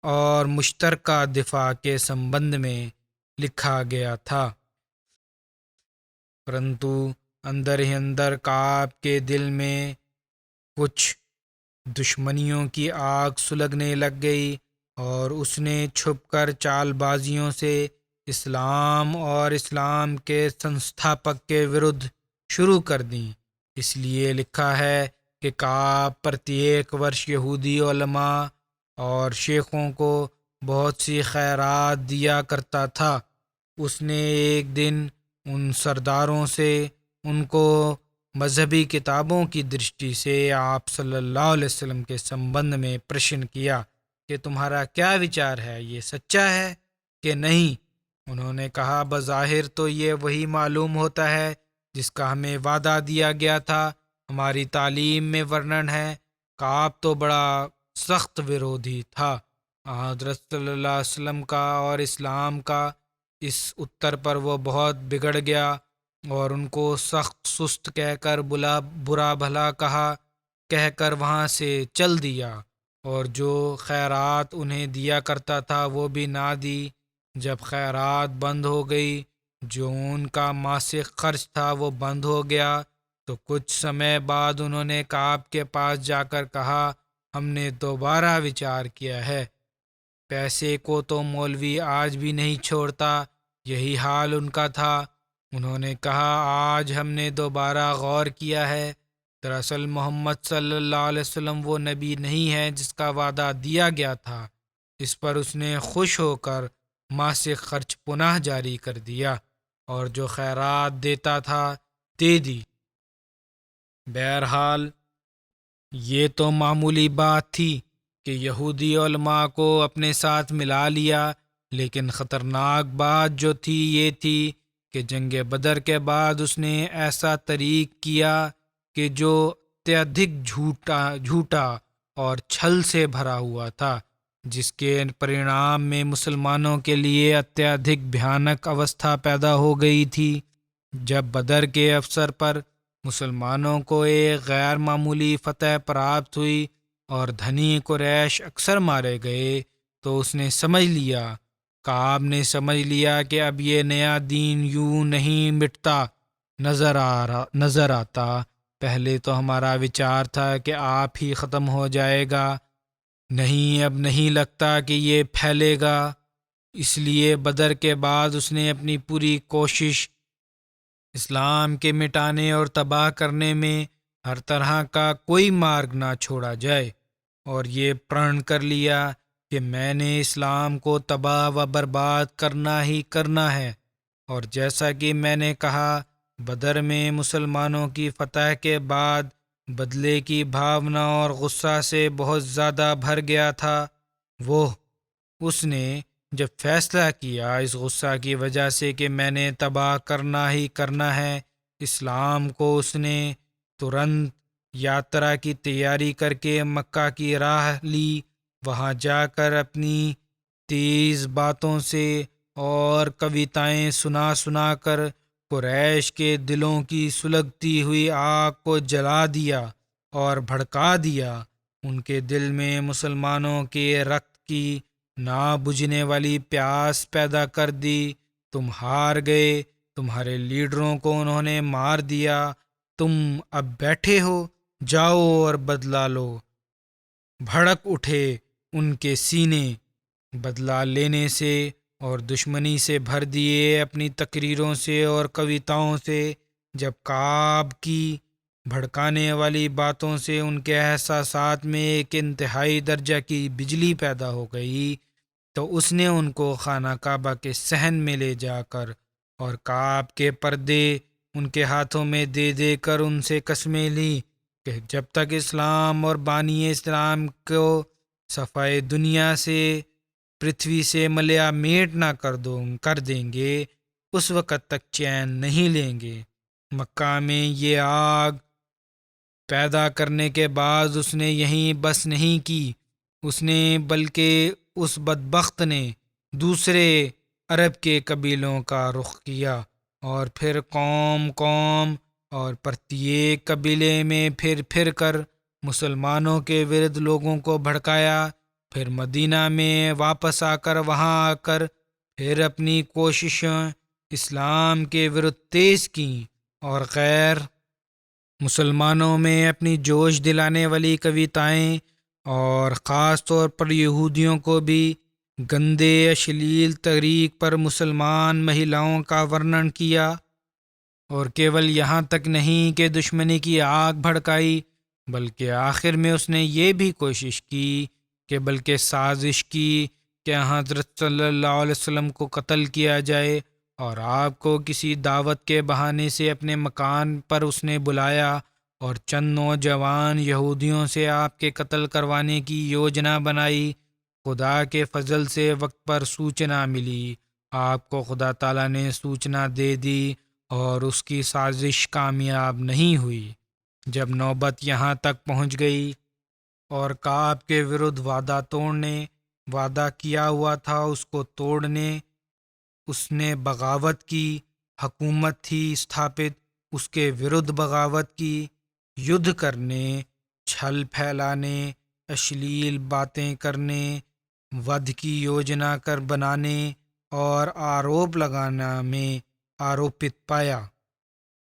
اور مشترکہ دفاع کے سمبندھ میں لکھا گیا تھا۔ پرنتو اندر ہی اندر کعب کے دل میں کچھ دشمنیوں کی آگ سلگنے لگ گئی اور اس نے چھپ کر چال بازیوں سے اسلام اور اسلام کے سنستھاپک کے ورد شروع کر دیں۔ اس لیے لکھا ہے کہ کعب پرتیک ورش یہودی علماء اور شیخوں کو بہت سی خیرات دیا کرتا تھا۔ اس نے ایک دن ان سرداروں سے ان کو مذہبی کتابوں کی درشٹی سے آپ صلی اللہ علیہ وسلم کے سمبندھ میں پرشن کیا کہ تمہارا کیا وچار ہے، یہ سچا ہے کہ نہیں؟ انہوں نے کہا، بظاہر تو یہ وہی معلوم ہوتا ہے جس کا ہمیں وعدہ دیا گیا تھا، ہماری تعلیم میں ورنن ہے۔ کعب تو بڑا سخت ورودھی تھا حضرت صلی اللہ علیہ وسلم کا اور اسلام کا۔ اس اتر پر وہ بہت بگڑ گیا اور ان کو سخت سست کہہ کر برا بھلا کہہ کر وہاں سے چل دیا، اور جو خیرات انہیں دیا کرتا تھا وہ بھی نہ دی۔ جب خیرات بند ہو گئی، جو ان کا ماسک خرچ تھا وہ بند ہو گیا، تو کچھ سمے بعد انہوں نے کعب کے پاس جا کر کہا، ہم نے دوبارہ وچار کیا ہے۔ پیسے کو تو مولوی آج بھی نہیں چھوڑتا، یہی حال ان کا تھا۔ انہوں نے کہا، آج ہم نے دوبارہ غور کیا ہے، دراصل محمد صلی اللہ علیہ وسلم وہ نبی نہیں ہے جس کا وعدہ دیا گیا تھا۔ اس پر اس نے خوش ہو کر ماسک خرچ پناہ جاری کر دیا اور جو خیرات دیتا تھا دے دی۔ بہرحال یہ تو معمولی بات تھی کہ یہودی علماء کو اپنے ساتھ ملا لیا، لیکن خطرناک بات جو تھی یہ تھی کہ جنگ بدر کے بعد اس نے ایسا طریق کیا کہ جو اتیادھک جھوٹا اور چھل سے بھرا ہوا تھا، جس کے پرینام میں مسلمانوں کے لیے اتیادھک بھیانک اوستھا پیدا ہو گئی تھی۔ جب بدر کے افسر پر مسلمانوں کو ایک غیر معمولی فتح پراپت ہوئی اور دھنی قریش اکثر مارے گئے تو اس نے سمجھ لیا، کعب نے سمجھ لیا کہ اب یہ نیا دین یوں نہیں مٹتا نظر آتا۔ پہلے تو ہمارا وچار تھا کہ آپ ہی ختم ہو جائے گا، نہیں اب نہیں لگتا کہ یہ پھیلے گا، اس لیے بدر کے بعد اس نے اپنی پوری کوشش اسلام کے مٹانے اور تباہ کرنے میں ہر طرح کا کوئی مارگ نہ چھوڑا جائے، اور یہ پرن کر لیا کہ میں نے اسلام کو تباہ و برباد کرنا ہی کرنا ہے۔ اور جیسا کہ میں نے کہا، بدر میں مسلمانوں کی فتح کے بعد بدلے کی بھاونا اور غصہ سے بہت زیادہ بھر گیا تھا۔ وہ اس نے جب فیصلہ کیا اس غصہ کی وجہ سے کہ میں نے تباہ کرنا ہی کرنا ہے اسلام کو، اس نے ترنت یاترا کی تیاری کر کے مکہ کی راہ لی۔ وہاں جا کر اپنی تیز باتوں سے اور کویتائیں سنا سنا کر قریش کے دلوں کی سلگتی ہوئی آگ کو جلا دیا اور بھڑکا دیا۔ ان کے دل میں مسلمانوں کے رکت کی نہ بجھنے والی پیاس پیدا کر دی۔ تم ہار گئے، تمہارے لیڈروں کو انہوں نے مار دیا، تم اب بیٹھے ہو، جاؤ اور بدلہ لو۔ بھڑک اٹھے ان کے سینے بدلہ لینے سے اور دشمنی سے بھر دیے اپنی تقریروں سے اور کویتاؤں سے۔ جب کعب کی بھڑکانے والی باتوں سے ان کے احساسات میں ایک انتہائی درجہ کی بجلی پیدا ہو گئی، تو اس نے ان کو خانہ کعبہ کے صحن میں لے جا کر اور کعب کے پردے ان کے ہاتھوں میں دے دے کر ان سے قسمیں لیں کہ جب تک اسلام اور بانی اسلام کو صفائے دنیا سے پرتھوی سے ملیا میٹ نہ کر دیں گے، اس وقت تک چین نہیں لیں گے۔ مکہ میں یہ آگ پیدا کرنے کے بعد اس نے یہیں بس نہیں کی، اس نے بلکہ اس بدبخت نے دوسرے عرب کے قبیلوں کا رخ کیا، اور پھر قوم قوم اور پرتیک قبیلے میں پھر پھر کر مسلمانوں کے ورد لوگوں کو بھڑکایا۔ پھر مدینہ میں واپس آ کر پھر اپنی کوششیں اسلام کے ورد تیز کیں، اور غیر مسلمانوں میں اپنی جوش دلانے والی کویتائیں اور خاص طور پر یہودیوں کو بھی گندے اشلیل طریق پر مسلمان مہیلاؤں کا ورنن کیا، اور کیول یہاں تک نہیں کہ دشمنی کی آگ بھڑکائی، بلکہ آخر میں اس نے یہ بھی کوشش کی کہ بلکہ سازش کی کہ حضرت صلی اللہ علیہ وسلم کو قتل کیا جائے، اور آپ کو کسی دعوت کے بہانے سے اپنے مکان پر اس نے بلایا، اور چند نوجوان یہودیوں سے آپ کے قتل کروانے کی یوجنا بنائی۔ خدا کے فضل سے وقت پر سوچنا ملی، آپ کو خدا تعالیٰ نے سوچنا دے دی، اور اس کی سازش کامیاب نہیں ہوئی۔ جب نوبت یہاں تک پہنچ گئی اور کعب کے ورد وعدہ کیا ہوا تھا اس کو توڑنے، اس نے بغاوت کی، حکومت تھی استھاپت، اس کے ورد بغاوت کی، یدھ کرنے، چھل پھیلانے، اشلیل باتیں کرنے، ودھ کی یوجنا کر بنانے اور آروپ لگانا میں آروپت پایا۔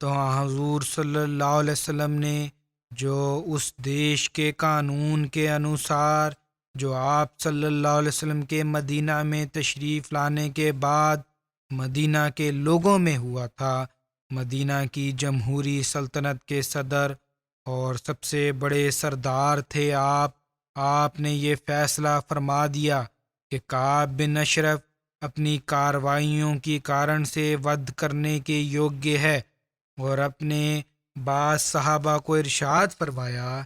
تو حضور صلی اللہ علیہ وسلم نے جو اس دیش کے قانون کے انوسار جو آپ صلی اللہ علیہ وسلم کے مدینہ میں تشریف لانے کے بعد مدینہ کے لوگوں میں ہوا تھا، مدینہ کی جمہوری سلطنت کے صدر اور سب سے بڑے سردار تھے آپ نے یہ فیصلہ فرما دیا کہ کعب بن اشرف اپنی کارروائیوں کی کارن سے ودھ کرنے کے یوگیہ ہے، اور اپنے بعض صحابہ کو ارشاد فرمایا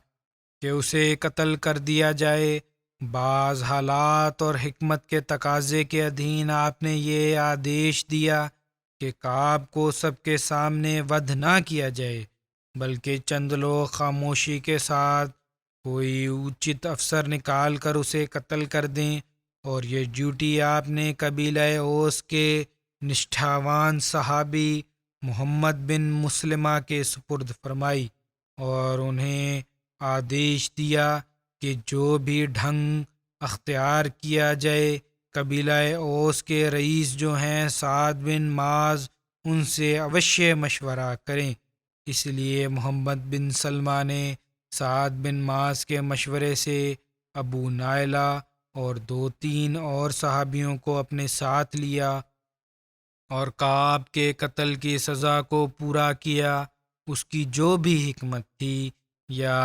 کہ اسے قتل کر دیا جائے۔ بعض حالات اور حکمت کے تقاضے کے ادھین آپ نے یہ آدیش دیا کہ کعب کو سب کے سامنے ودھ نہ کیا جائے، بلکہ چند لوگ خاموشی کے ساتھ کوئی اچت افسر نکال کر اسے قتل کر دیں، اور یہ ڈیوٹی آپ نے قبیلہ اوس کے نشٹھاوان صحابی محمد بن مسلمہ کے سپرد فرمائی، اور انہیں آدیش دیا کہ جو بھی ڈھنگ اختیار کیا جائے، قبیلہ اوس کے رئیس جو ہیں سعد بن معاذ، ان سے اوشیہ مشورہ کریں۔ اس لیے محمد بن سلمہ نے سعد بن معاذ کے مشورے سے ابو نائلہ اور 2-3 اور صحابیوں کو اپنے ساتھ لیا اور کعب کے قتل کی سزا کو پورا کیا۔ اس کی جو بھی حکمت تھی یا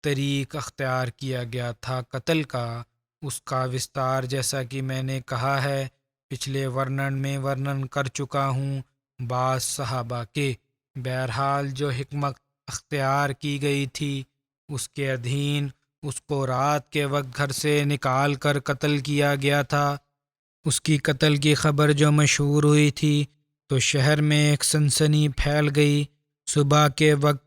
طریق اختیار کیا گیا تھا قتل کا، اس کا وستار جیسا کہ میں نے کہا ہے پچھلے ورنن میں ورنن کر چکا ہوں بعض صحابہ کے۔ بہرحال جو حکمت اختیار کی گئی تھی اس کے ادھین اس کو رات کے وقت گھر سے نکال کر قتل کیا گیا تھا۔ اس کی قتل کی خبر جو مشہور ہوئی تھی تو شہر میں ایک سنسنی پھیل گئی صبح کے وقت،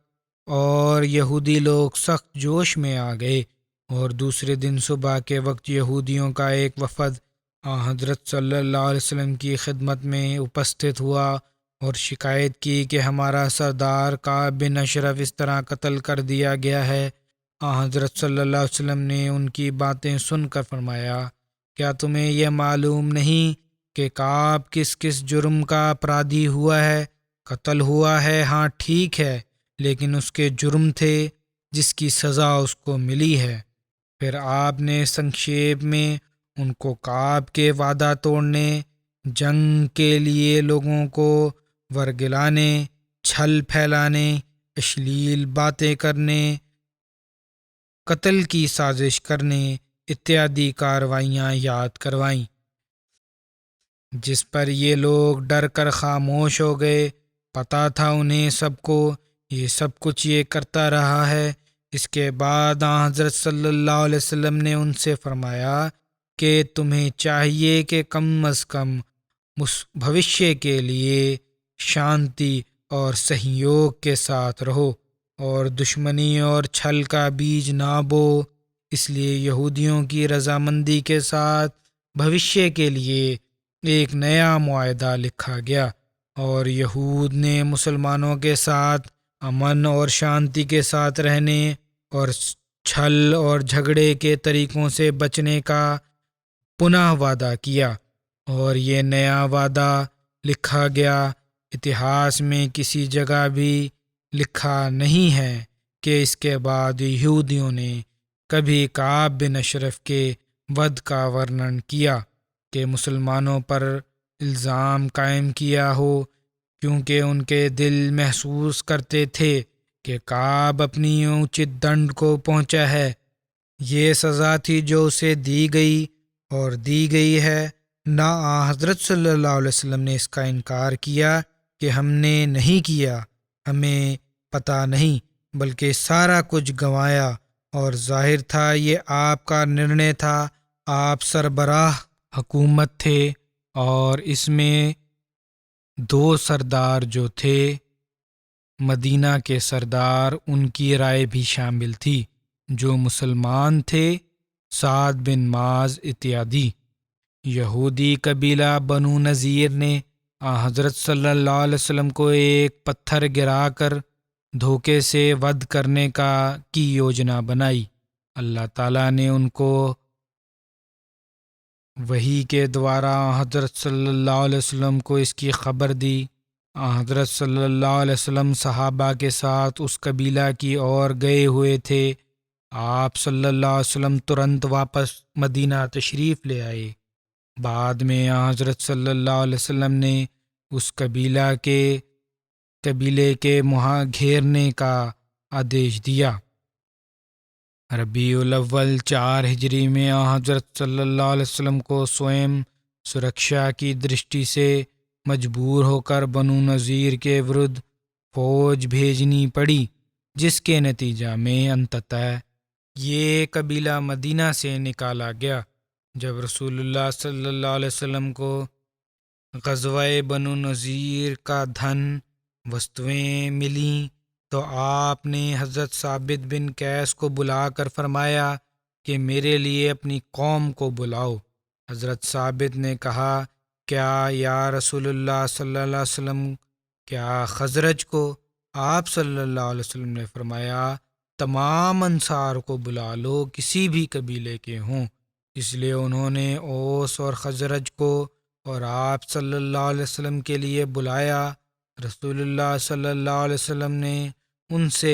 اور یہودی لوگ سخت جوش میں آ گئے، اور دوسرے دن صبح کے وقت یہودیوں کا ایک وفد حضرت صلی اللہ علیہ وسلم کی خدمت میں اپستھت ہوا اور شکایت کی کہ ہمارا سردار کعب بن اشرف اس طرح قتل کر دیا گیا ہے۔ حضرت صلی اللہ علیہ وسلم نے ان کی باتیں سن کر فرمایا، کیا تمہیں یہ معلوم نہیں کہ کعب کس کس جرم کا اپرادھی ہوا ہے؟ قتل ہوا ہے، ہاں ٹھیک ہے، لیکن اس کے جرم تھے جس کی سزا اس کو ملی ہے۔ پھر آپ نے سنکشیپ میں ان کو کعب کے وعدہ توڑنے، جنگ کے لیے لوگوں کو ورگلانے، چھل پھیلانے، اشلیل باتیں کرنے، قتل کی سازش کرنے اتیادی کارروائیاں یاد کروائیں، جس پر یہ لوگ ڈر کر خاموش ہو گئے۔ پتہ تھا انہیں سب کو یہ سب کچھ یہ کرتا رہا ہے۔ اس کے بعد حضرت صلی اللہ علیہ وسلم نے ان سے فرمایا کہ تمہیں چاہیے کہ کم از کم بھوشیہ کے لیے شانتی اور سہیوگ کے ساتھ رہو اور دشمنی اور چھل کا بیج نہ بو۔ اس لیے یہودیوں کی رضامندی کے ساتھ بھوشیہ کے لیے ایک نیا معاہدہ لکھا گیا، اور یہود نے مسلمانوں کے ساتھ امن اور شانتی کے ساتھ رہنے اور چھل اور جھگڑے کے طریقوں سے بچنے کا پناہ وعدہ کیا، اور یہ نیا وعدہ لکھا گیا۔ اتہاس میں کسی جگہ بھی لکھا نہیں ہے کہ اس کے بعد یہودیوں نے کبھی کعب بن اشرف کے ود کا ورنن کیا کہ مسلمانوں پر الزام قائم کیا ہو، کیونکہ ان کے دل محسوس کرتے تھے کہ کعب اپنی اچت دنڈ کو پہنچا ہے۔ یہ سزا تھی جو اسے دی گئی اور دی گئی ہے۔ نہ حضرت صلی اللہ علیہ وسلم نے اس کا انکار کیا کہ ہم نے نہیں کیا، ہمیں پتہ نہیں، بلکہ سارا کچھ گنوایا، اور ظاہر تھا یہ آپ کا نرنے تھا۔ آپ سربراہ حکومت تھے، اور اس میں 2 سردار جو تھے مدینہ کے سردار، ان کی رائے بھی شامل تھی جو مسلمان تھے، سعد بن معاذ اتیادی۔ یہودی قبیلہ بنو نذیر نے حضرت صلی اللہ علیہ وسلم کو ایک پتھر گرا کر دھوکے سے ود کرنے کی یوجنا بنائی۔ اللہ تعالیٰ نے ان کو وحی کے دوارا حضرت صلی اللہ علیہ وسلم کو اس کی خبر دی۔ حضرت صلی اللہ علیہ وسلم صحابہ کے ساتھ اس قبیلہ کی اور گئے ہوئے تھے۔ آپ صلی اللہ علیہ وسلم ترنت واپس مدینہ تشریف لے آئے۔ بعد میں حضرت صلی اللہ علیہ وسلم نے اس قبیلے کے گھیرنے کا آدیش دیا۔ ربیع الاول 4 ہجری میں حضرت صلی اللہ علیہ وسلم کو سوئم سرکشا کی درشٹی سے مجبور ہو کر بنو نذیر کے ورد فوج بھیجنی پڑی، جس کے نتیجہ میں انتتہ یہ قبیلہ مدینہ سے نکالا گیا۔ جب رسول اللہ صلی اللہ علیہ وسلم کو غزوہ بنو نذیر کا دھن وستویں ملیں تو آپ نے حضرت ثابت بن قیس کو بلا کر فرمایا کہ میرے لیے اپنی قوم کو بلاؤ۔ حضرت ثابت نے کہا، کیا یا رسول اللہ صلی اللہ علیہ وسلم، کیا خزرج کو؟ آپ صلی اللہ علیہ وسلم نے فرمایا، تمام انصار کو بلا لو، کسی بھی قبیلے کے ہوں۔ اس لیے انہوں نے اوس اور خزرج کو اور آپ صلی اللہ علیہ وسلم کے لیے بلایا۔ رسول اللہ صلی اللہ علیہ وسلم نے ان سے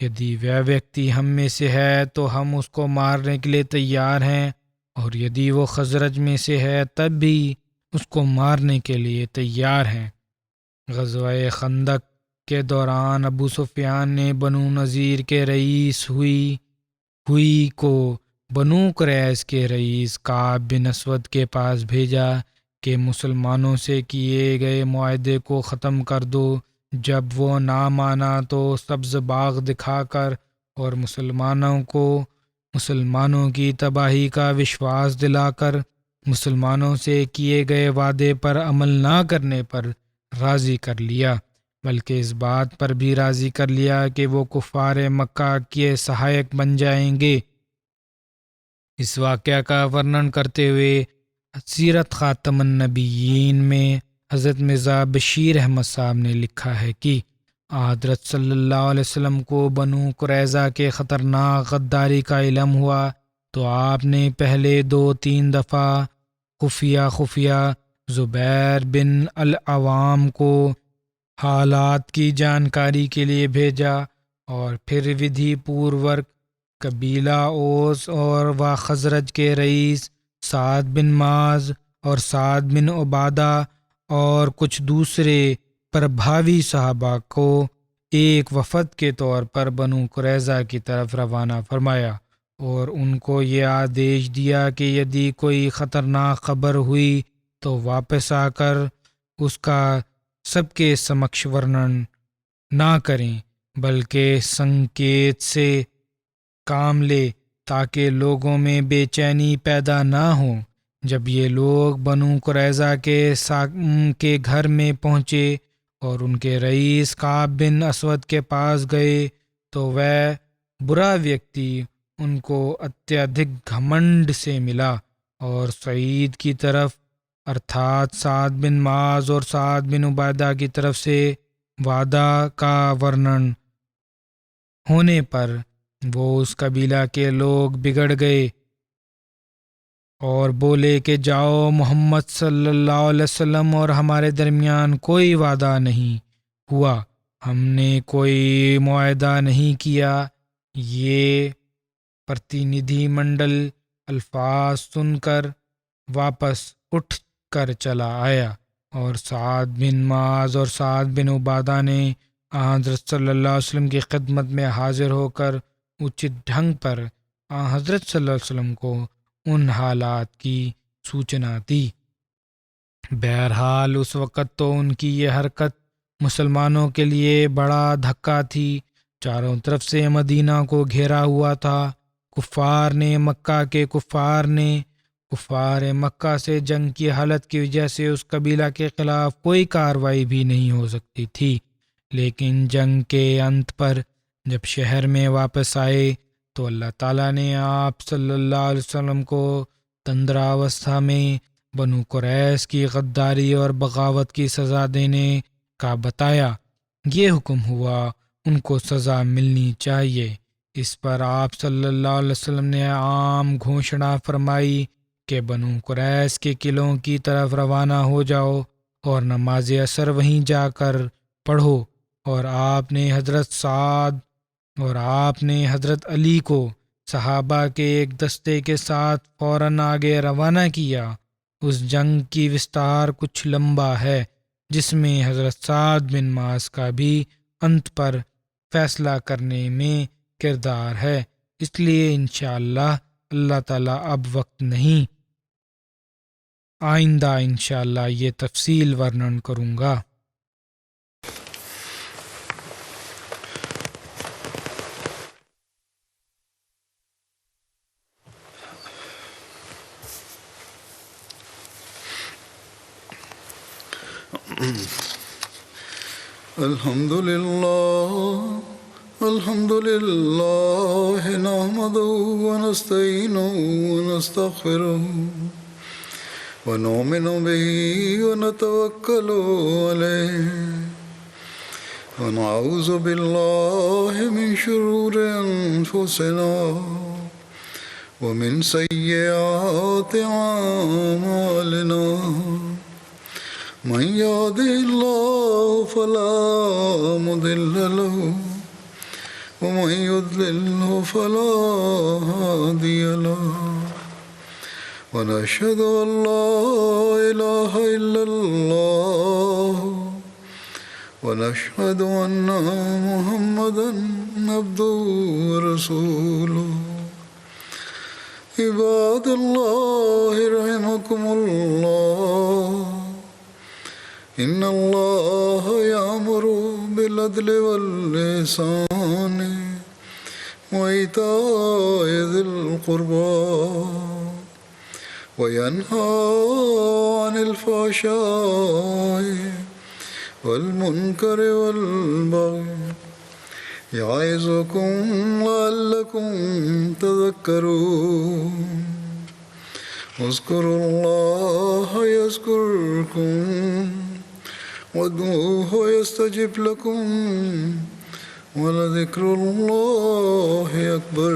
یدی وہ ویکتی ہم میں سے ہے تو ہم اس کو مارنے کے لیے تیار ہیں، اور یدی وہ خزرج میں سے ہے تب بھی اس کو مارنے کے لیے تیار ہیں۔ غزوہ خندق کے دوران ابو سفیان نے بنو نذیر کے رئیس ہوئی کو بنو قریظ کے رئیس کعب بن اسود کے پاس بھیجا کہ مسلمانوں سے کیے گئے معاہدے کو ختم کر دو۔ جب وہ نہ مانا تو سبز باغ دکھا کر اور مسلمانوں کی تباہی کا وشواس دلا کر مسلمانوں سے کیے گئے وعدے پر عمل نہ کرنے پر راضی کر لیا، بلکہ اس بات پر بھی راضی کر لیا کہ وہ کفار مکہ کے سہایک بن جائیں گے۔ اس واقعہ کا ورنن کرتے ہوئے سیرت خاتم النبیین میں حضرت مرزا بشیر احمد صاحب نے لکھا ہے کہ حضرت صلی اللہ علیہ وسلم کو بنو قریظہ کے خطرناک غداری کا علم ہوا تو آپ نے پہلے 2-3 دفعہ خفیہ زبیر بن العوام کو حالات کی جانکاری کے لیے بھیجا، اور پھر ودھی پورورک قبیلہ اوس اور خزرج کے رئیس سعد بن معاذ اور سعد بن عبادہ اور کچھ دوسرے پربھاوی صحابہ کو ایک وفد کے طور پر بنو قریظہ کی طرف روانہ فرمایا، اور ان کو یہ آدیش دیا کہ یدی کوئی خطرناک خبر ہوئی تو واپس آ کر اس کا سب کے سمکش ورنن نہ کریں، بلکہ سنکیت سے کام لے تاکہ لوگوں میں بے چینی پیدا نہ ہو۔ جب یہ لوگ بنو قریظہ کے گھر میں پہنچے اور ان کے رئیس کعب بن اسود کے پاس گئے تو وہ برا ویکتی ان کو اتیادھک گھمنڈ سے ملا، اور سعید کی طرف ارتھات سعد بن معاذ اور سعد بن عبادہ کی طرف سے وعدہ کا ورنن ہونے پر وہ اس قبیلہ کے لوگ بگڑ گئے اور بولے کہ جاؤ، محمد صلی اللہ علیہ وسلم اور ہمارے درمیان کوئی وعدہ نہیں ہوا، ہم نے کوئی معاہدہ نہیں کیا۔ یہ پرتیندھی منڈل الفاظ سن کر واپس اٹھ کر چلا آیا، اور سعد بن معاذ اور سعد بن عبادہ نے حضرت صلی اللہ علیہ وسلم کی خدمت میں حاضر ہو کر اچت ڈھنگ پر حضرت صلی اللہ علیہ وسلم کو ان حالات کی سوچنا دی۔ بہرحال اس وقت تو ان کی یہ حرکت مسلمانوں کے لیے بڑا دھکا تھی۔ چاروں طرف سے مدینہ کو گھیرا ہوا تھا۔ کفار مکہ سے جنگ کی حالت کی وجہ سے اس قبیلہ کے خلاف کوئی کارروائی بھی نہیں ہو سکتی تھی، لیکن جنگ کے انت پر جب شہر میں واپس آئے تو اللہ تعالیٰ نے آپ صلی اللہ علیہ وسلم کو تندراوستھا میں بنو قریظ کی غداری اور بغاوت کی سزا دینے کا بتایا۔ یہ حکم ہوا ان کو سزا ملنی چاہیے۔ اس پر آپ صلی اللہ علیہ وسلم نے عام گھوشنا فرمائی کہ بنو قریظ کے قلعوں کی طرف روانہ ہو جاؤ اور نماز عصر وہیں جا کر پڑھو، اور آپ نے حضرت سعد اور آپ نے حضرت علی کو صحابہ کے ایک دستے کے ساتھ فوراً آگے روانہ کیا۔ اس جنگ کی وستار کچھ لمبا ہے، جس میں حضرت سعد بن معاذ کا بھی انت پر فیصلہ کرنے میں کردار ہے، اس لیے انشاءاللہ اللہ تعالیٰ اب وقت نہیں، آئندہ انشاءاللہ یہ تفصیل ورنن کروں گا۔ الحمد للہ نحمده ونستعینه ونستغفره ونؤمن به ونتوکل علیہ ونعوذ باللہ من شرور انفسنا ومن سیئات اعمالنا من يهده الله فلا مضل له ومن يضلله فلا هادي له ونشهد أن لا إله إلا الله ونشهد أن محمدا عبده ورسوله عباد الله رحمكم الله إن الله يأمر بالعدل والإحسان وإيتاء ذي القربى وينهى عن الفحشاء والمنكر والبغي يعظكم لعلكم تذكرون اذكروا الله يذكركم وادعوه يستجب لكم ولذكر الله أكبر